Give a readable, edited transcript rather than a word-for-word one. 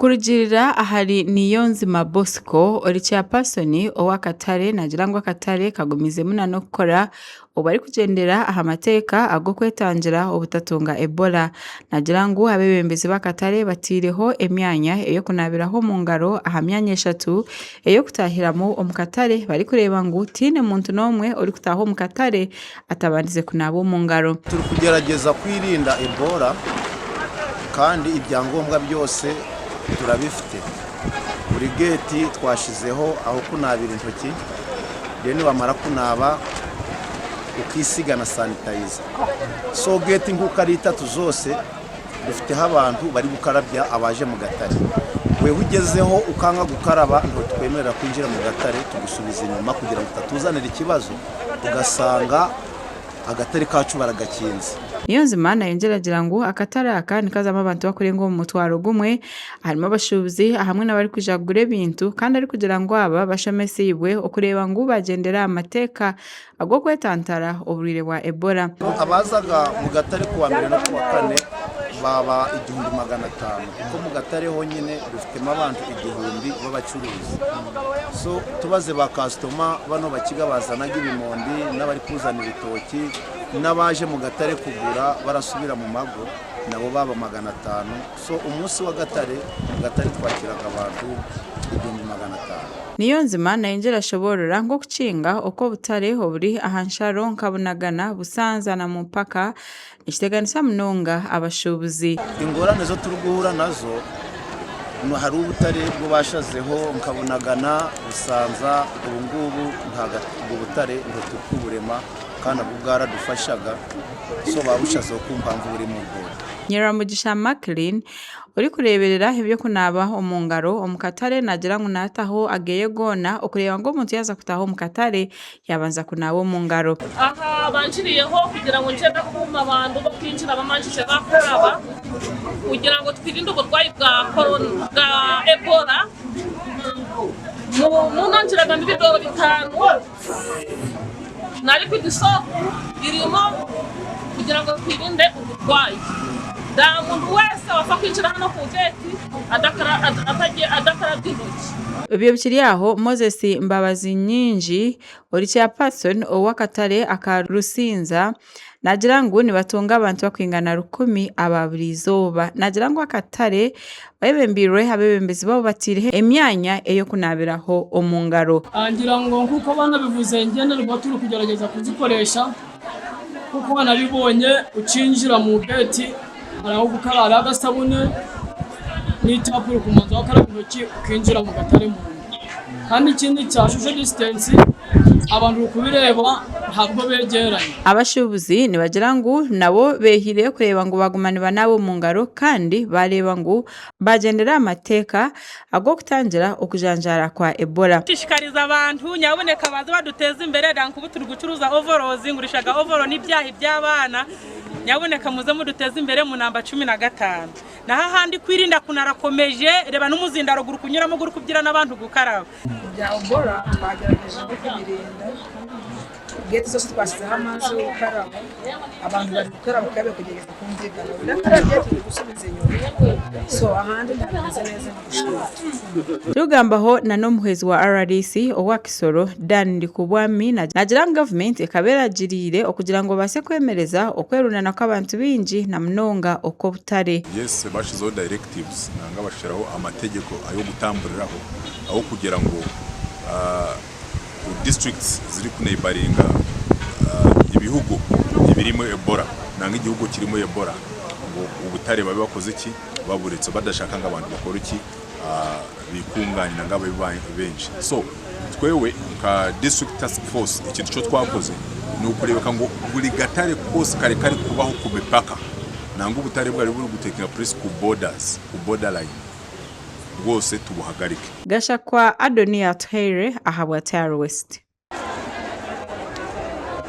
Okurugirira ahari Niyonzima Bosco ori chairperson ow'akatare nagira ngo akatare kagumize muna no gukora obari kugendera aha mateka ago kwetangira obutatunga Ebola nagira ngo abebembezi b'akatare batireho emyanya eyo kunabiraho mu ngaro aha myanya 3 eyo kutahiramo omukatare bari kureba ngo tine muntu nomwe ori kutaho omukatare atabandize kunabo mu ngaro. Turi kugerageza kwirinda Ebola kandi ibyangombwa byose turabifite. Buri gate twashizeho aho kunabira intoki deni bamara kunaba ukisiga na sanitizer. So gate nk'ukari 3 zose dufite abantu bari gukarabya abaje mu gatare. Wewe ugezeho ukanga gukaraba ngo twemerera kwinjira mu gatare tugusubiza inyuma kugira ngo tatuzanira ikibazo ugasanga agatare kacu baragakinze. Niyonzima yongeragira ngo akatare aka nikazama abantu bakurenga mu mutwaro gumwe harimo abashubuzi hamwe n'abari kujagura ibintu kandi ari kugira ngo aba bashamesibwe okureba ngo bagendera amateka ago kwetantara oburire bwa Ebola. Abazaga mu gatare kuwa mbere no kuwa kane baba 1500 kuko mu gatare honyine dufitemo abantu 1000 b'abacuruzi. So tubaze ba customer bano bakiga bazanaga ibimondi n'abari kuzana ibitoki n'abaje mu gatare kugura barasubira mu mago nabo baba 500. So umunsi wa gatare twakiraga abantu 1500. Niyonzima yongera shoborora ngo kukinga uko Obutare oburi aha Ensharo nkabunagana busanza na mupaka ishiteganisa munonga abashubuzi. Ingorane zo turi guhura nazo no hari Obutare bwo bashazeho nkabunagana busanza ubungubu ntaga Obutare ngo tukuburema kana bugara dufashaga so babushazeho kumpamvu buri mu bwo. Nyiramugisha Maclean uri kureberera ibyo kunaba omungaro omukatare nagira ngo nataho ageye gona okureba ngo umuntu yaza kutaho omukatare yabanza kunaba omungaro. Aha banjiriyeho kugira ngo nje kuma abantu bakinjira bamanjije bakoraba kugira ngo twirinde uburwayi bwa corona bwa Ebola. Mu nanjiraga n'ibidoro 5 nari ku Kisoro irimo kugira ngo twirinde uburwayi. Da muntu wese wafa kwinjira hano ku gate adakara bw'intoki. Ibyo bikiri aho Moses Mbabazi nyinji ori chairperson ow'akatare akarusinza nagira ngo nibatunga abantu bakwingana 10 ababurizoba nagira ngo akatare bayebembirwe abebembezi babo batire emyanya eyo kunabiraho omungaro. Angira ngo nkuko bana bivuze ngende rwo turi kugerageza kuzikoresha kuko bana bibonye ucinjira mu gate araho gukarara agasabune n'itapuro kumanza wakaraba intoki ukinjira mu gatare mu kandi ikindi cyashuje distance abantu kubireba ntabwo begeranye. Abashubuzi nibagira ngo nabo behire kureba ngo bagumane banabo mu ngaro kandi bareba ngo bagendera amateka ago kutangira okujanjara kwa Ebola. Tishikariza abantu nyaboneka baza baduteza imbere danku buturi gucuruza overalls ngurishaga overall n'ibyahi by'abana nyaboneka muze muduteza imbere mu namba 15 naha handi kwirinda kunarakomeje reba n'umuzindaro guru kunyuramo guru kubyira n'abantu gukaraba bya Ebola bagerageje kubirinda gete zose twasizeho amazi ukaraba abantu bari gukaraba kabe kugeza kumvikana ndakarabye gusubiza inyuma so ahandi ntabwo neza Rugambaho na nomuhezi wa RDC owa Kisoro Dan Ndikubwami nagira government ekaberagirire okugira ngo base kwemereza okwerunana kw'abantu binji na mnonga uko Obutare. Yes bashizo directives nanga bashiraho amategeko ayo gutamburiraho aho kugira ngo districts ziri kuneibaringa ibihugu ibirimo Ebola nanga igihugu kirimo Ebola ngo Obutare babe bakoze iki baburetse badashaka ngo abantu bakora iki bikunganya ngabo benshi. So twewe nka district task force ikintu cyo twakoze ni ukurebeka ngo buri gatare kose kare kubaho ku mipaka nanga Obutare bwari buri gutekera press ku borders ku borderline rwose tubuhagarike. Gasha kwa Adonia Tere ahabwa West.